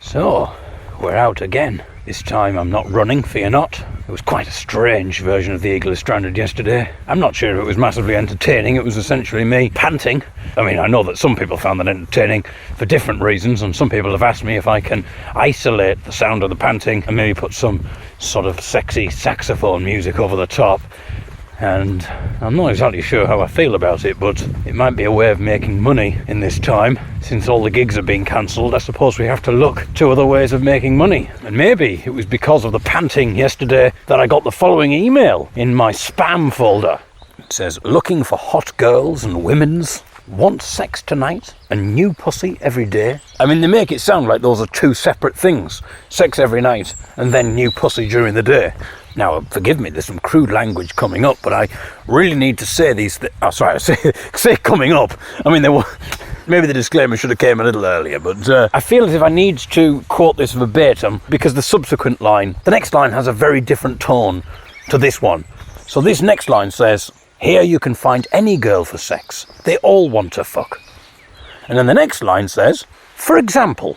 So, we're out again. This time I'm not running, fear not. It was quite a strange version of The Eagle is Stranded yesterday. I'm not sure if it was massively entertaining. It was essentially me panting. I mean, I know that some people found that entertaining for different reasons, and some people have asked me if I can isolate the sound of the panting and maybe put some sort of sexy saxophone music over the top. And I'm not exactly sure how I feel about it, but it might be a way of making money in this time. Since all the gigs have been cancelled, I suppose we have to look to other ways of making money. And maybe it was because of the panting yesterday that I got the following email in my spam folder. It says, looking for hot girls and women's, want sex tonight and new pussy every day. I mean, they make it sound like those are two separate things. Sex every night and then new pussy during the day. Now, forgive me, there's some crude language coming up, but I really need to say these say coming up. I mean, maybe the disclaimer should have came a little earlier, but I feel as if I need to quote this verbatim because the next line has a very different tone to this one. So this next line says, here you can find any girl for sex. They all want to fuck. And then the next line says, for example,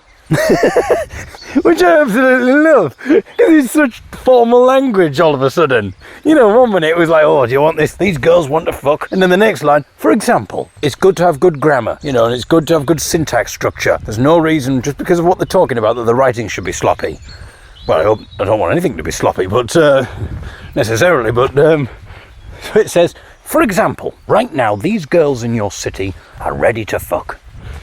which I absolutely love. It's such formal language all of a sudden. You know, one minute it was like, oh, do you want this? These girls want to fuck. And then the next line, for example, it's good to have good grammar, you know, and it's good to have good syntax structure. There's no reason, just because of what they're talking about, that the writing should be sloppy. Well, I don't want anything to be sloppy, but necessarily, but so it says, for example, right now these girls in your city are ready to fuck.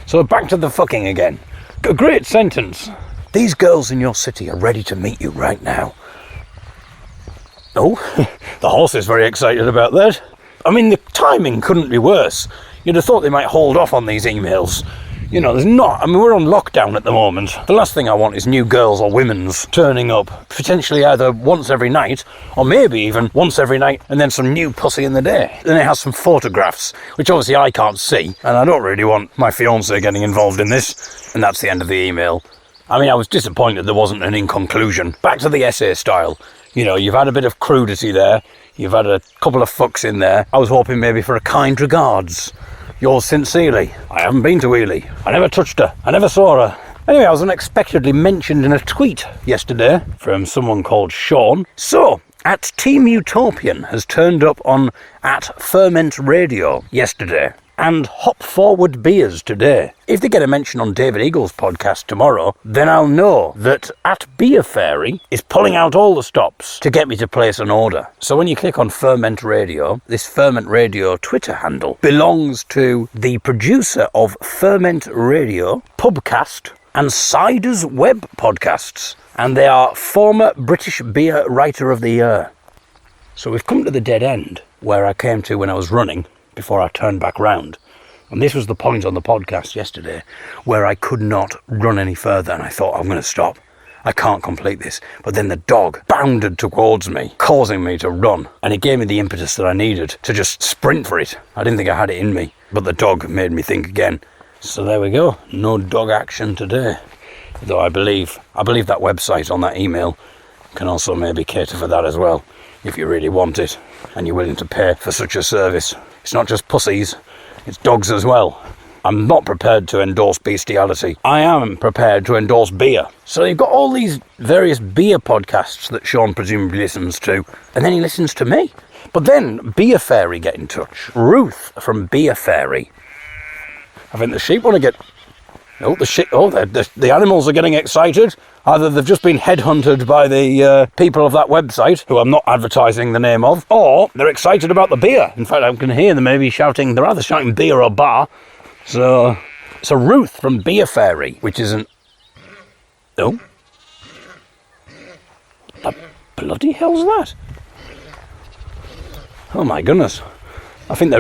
So back to the fucking again. A great sentence. These girls in your city are ready to meet you right now. Oh, the horse is very excited about that. I mean, the timing couldn't be worse. You'd have thought they might hold off on these emails. You know, we're on lockdown at the moment. The last thing I want is new girls or women's turning up, potentially either once every night, or maybe even once every night, and then some new pussy in the day. Then it has some photographs, which obviously I can't see, and I don't really want my fiancé getting involved in this. And that's the end of the email. I mean, I was disappointed there wasn't an in conclusion. Back to the essay style. You know, you've had a bit of crudity there, you've had a couple of fucks in there. I was hoping maybe for a kind regards. Yours sincerely. I haven't been to Ely. I never touched her. I never saw her. Anyway, I was unexpectedly mentioned in a tweet yesterday from someone called Sean. So, at Team Utopian has turned up on at Ferment Radio yesterday. And Hop Forward Beers today. If they get a mention on David Eagle's podcast tomorrow, then I'll know that at Beer Fairy is pulling out all the stops to get me to place an order. So when you click on Ferment Radio, this Ferment Radio Twitter handle belongs to the producer of Ferment Radio, Pubcast, and Cider's Web podcasts. And they are former British Beer Writer of the Year. So we've come to the dead end where I came to when I was running, before I turned back round. And this was the point on the podcast yesterday where I could not run any further, and I thought, I'm going to stop. I can't complete this. But then the dog bounded towards me, causing me to run, and it gave me the impetus that I needed to just sprint for it. I didn't think I had it in me, but the dog made me think again. So there we go. No dog action today. Though I believe that website on that email can also maybe cater for that as well, if you really want it and you're willing to pay for such a service. It's not just pussies, it's dogs as well. I'm not prepared to endorse bestiality. I am prepared to endorse beer. So you've got all these various beer podcasts that Sean presumably listens to, and then he listens to me. But then Beer Fairy get in touch. Ruth from Beer Fairy. I think the sheep want to get... Oh, the animals are getting excited. Either they've just been headhunted by the people of that website, who I'm not advertising the name of, or they're excited about the beer. In fact, I can hear them maybe shouting, they're either shouting beer or bar. So Ruth from Beer Fairy, which is an... Oh? The bloody hell's that? Oh my goodness. I think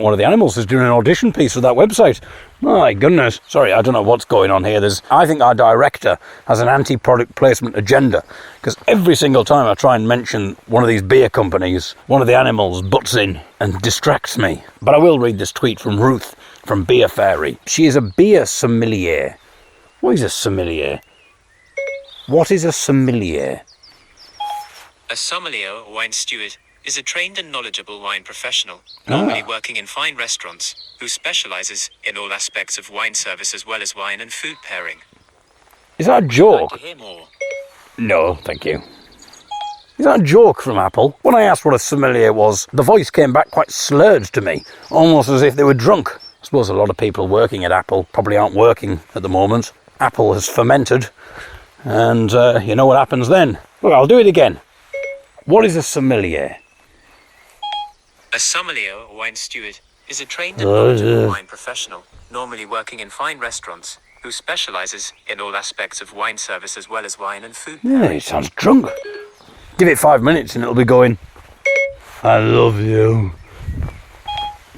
one of the animals is doing an audition piece for that website. My goodness. Sorry, I don't know what's going on here. I think our director has an anti-product placement agenda, because every single time I try and mention one of these beer companies, one of the animals butts in and distracts me. But I will read this tweet from Ruth from Beer Fairy. She is a beer sommelier. What is a sommelier? What is a sommelier? A sommelier or wine steward is a trained and knowledgeable wine professional, normally working in fine restaurants, who specializes in all aspects of wine service as well as wine and food pairing. Is that a Like joke? to hear more? No, thank you. Is that a joke from Apple? When I asked what a sommelier was, the voice came back quite slurred to me, almost as if they were drunk. I suppose a lot of people working at Apple probably aren't working at the moment. Apple has fermented, and you know what happens then. Look, I'll do it again. What is a sommelier? A sommelier or wine steward is a trained and knowledgeable wine professional, normally working in fine restaurants, who specializes in all aspects of wine service as well as wine and food. Yeah, he sounds drunk. Give it 5 minutes and it'll be going, I love you.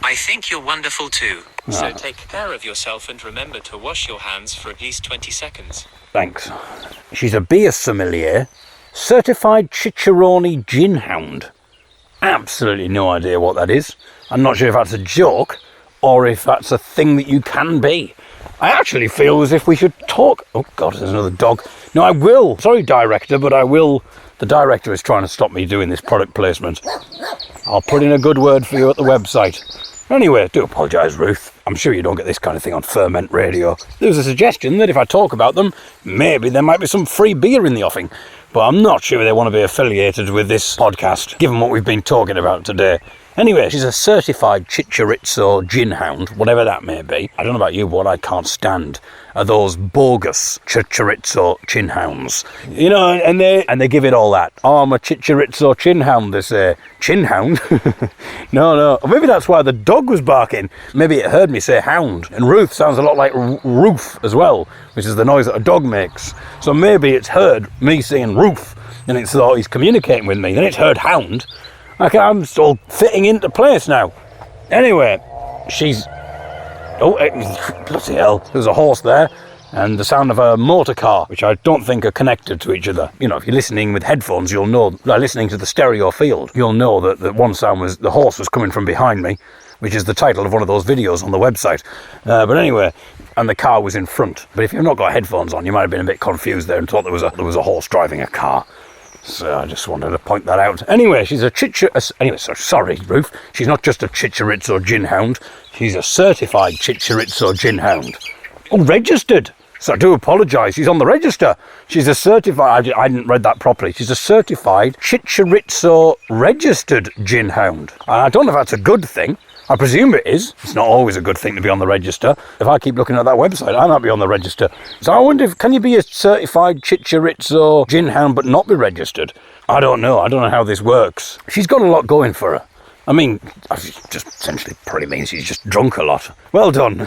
I think you're wonderful too. So take care of yourself and remember to wash your hands for at least 20 seconds. Thanks. She's a beer sommelier, certified Chicharoni gin hound. Absolutely no idea what that is. I'm not sure if that's a joke or if that's a thing that you can be. I actually feel as if we should talk. Oh God, there's another dog. No, I will. Sorry, director, but I will. The director is trying to stop me doing this product placement. I'll put in a good word for you at the website. Anyway, I do apologise, Ruth. I'm sure you don't get this kind of thing on Ferment Radio. There was a suggestion that if I talk about them, maybe there might be some free beer in the offing. But I'm not sure they want to be affiliated with this podcast, given what we've been talking about today. Anyway, she's a certified Chicharito gin hound, whatever that may be. I don't know about you, but what I can't stand are those bogus Chicharito chin hounds. You know, and they give it all that. Oh, I'm a Chicharito chin hound, they say. Chin hound? No. Maybe that's why the dog was barking. Maybe it heard me say hound. And Ruth sounds a lot like roof as well, which is the noise that a dog makes. So maybe it's heard me saying roof, and it's thought he's communicating with me. Then it's heard hound. I'm still fitting into place now. Anyway, she's... Oh, bloody hell. There's a horse there, and the sound of a motor car, which I don't think are connected to each other. You know, if you're listening with headphones, you'll know, listening to the stereo field, you'll know that one sound was, the horse was coming from behind me, which is the title of one of those videos on the website. But anyway, and the car was in front. But if you've not got headphones on, you might have been a bit confused there and thought there was a horse driving a car. So I just wanted to point that out. Anyway, she's sorry, Ruth. She's not just a Chicharito gin hound. She's a certified Chicharito gin hound. Oh, registered. So I do apologise. She's on the register. She's a certified... I didn't read that properly. She's a certified Chicharito registered gin hound. I don't know if that's a good thing. I presume it is. It's not always a good thing to be on the register. If I keep looking at that website, I might be on the register. So I wonder can you be a certified Chicharito gin hound but not be registered? I don't know. I don't know how this works. She's got a lot going for her. I mean, just essentially probably means she's just drunk a lot. Well done.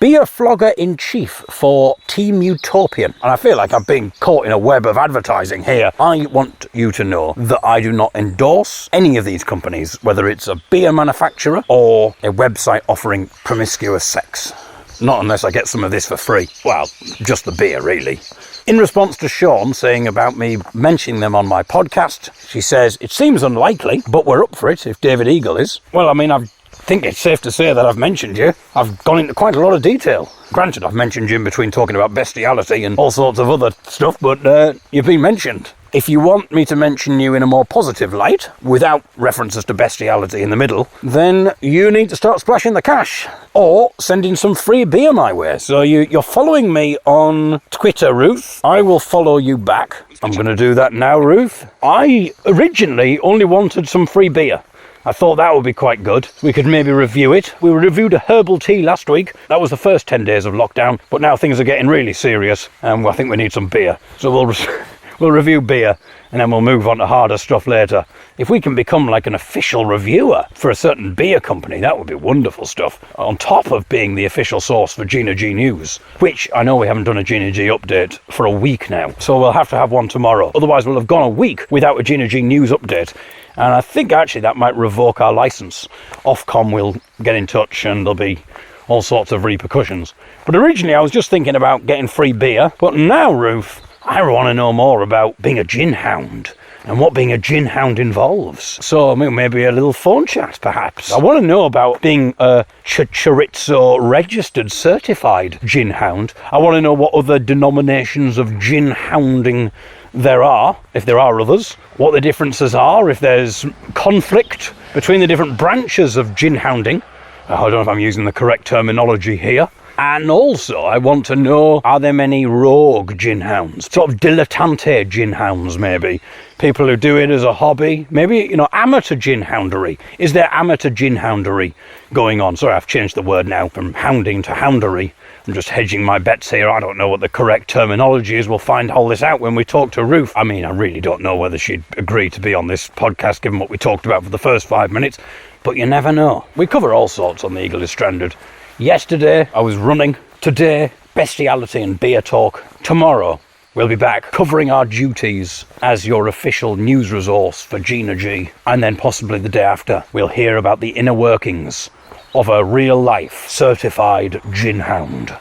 Beer flogger in chief for Team Utopian. And I feel like I've been caught in a web of advertising here. I want you to know that I do not endorse any of these companies, whether it's a beer manufacturer or a website offering promiscuous sex. Not unless I get some of this for free. Well, just the beer, really. In response to Sean saying about me mentioning them on my podcast, she says, it seems unlikely, but we're up for it if David Eagle is. Well, I mean, I think it's safe to say that I've mentioned you. I've gone into quite a lot of detail. Granted, I've mentioned you in between talking about bestiality and all sorts of other stuff, but you've been mentioned. If you want me to mention you in a more positive light, without references to bestiality in the middle, then you need to start splashing the cash or sending some free beer my way. So you're following me on Twitter, Ruth. I will follow you back. I'm going to do that now, Ruth. I originally only wanted some free beer. I thought that would be quite good. We could maybe review it. We reviewed a herbal tea last week. That was the first 10 days of lockdown, but now things are getting really serious and I think we need some beer. So we'll review beer and then we'll move on to harder stuff later. If we can become like an official reviewer for a certain beer company, that would be wonderful stuff. On top of being the official source for Gina G News, which I know we haven't done a Gina G update for a week now. So we'll have to have one tomorrow. Otherwise we'll have gone a week without a Gina G News update. And I think actually that might revoke our licence. Ofcom will get in touch and there'll be all sorts of repercussions. But originally I was just thinking about getting free beer. But now, Ruth, I want to know more about being a gin hound and what being a gin hound involves. So maybe a little phone chat, perhaps. I want to know about being a Chicharito registered certified gin hound. I want to know what other denominations of gin hounding there are, if there are others, what the differences are, if there's conflict between the different branches of gin hounding. I don't know if I'm using the correct terminology here. And also, I want to know, are there many rogue gin hounds? Sort of dilettante gin hounds, maybe. People who do it as a hobby. Maybe, amateur gin houndery. Is there amateur gin houndery going on? Sorry, I've changed the word now from hounding to houndery. I'm just hedging my bets here. I don't know what the correct terminology is. We'll find all this out when we talk to Ruth. I mean, I really don't know whether she'd agree to be on this podcast, given what we talked about for the first 5 minutes. But you never know. We cover all sorts on the Eagle is Stranded. Yesterday, I was running. Today, bestiality and beer talk. Tomorrow, we'll be back covering our duties as your official news resource for Gina G. And then possibly the day after, we'll hear about the inner workings of a real-life certified gin hound.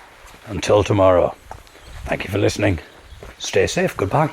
Until tomorrow, thank you for listening. Stay safe. Goodbye.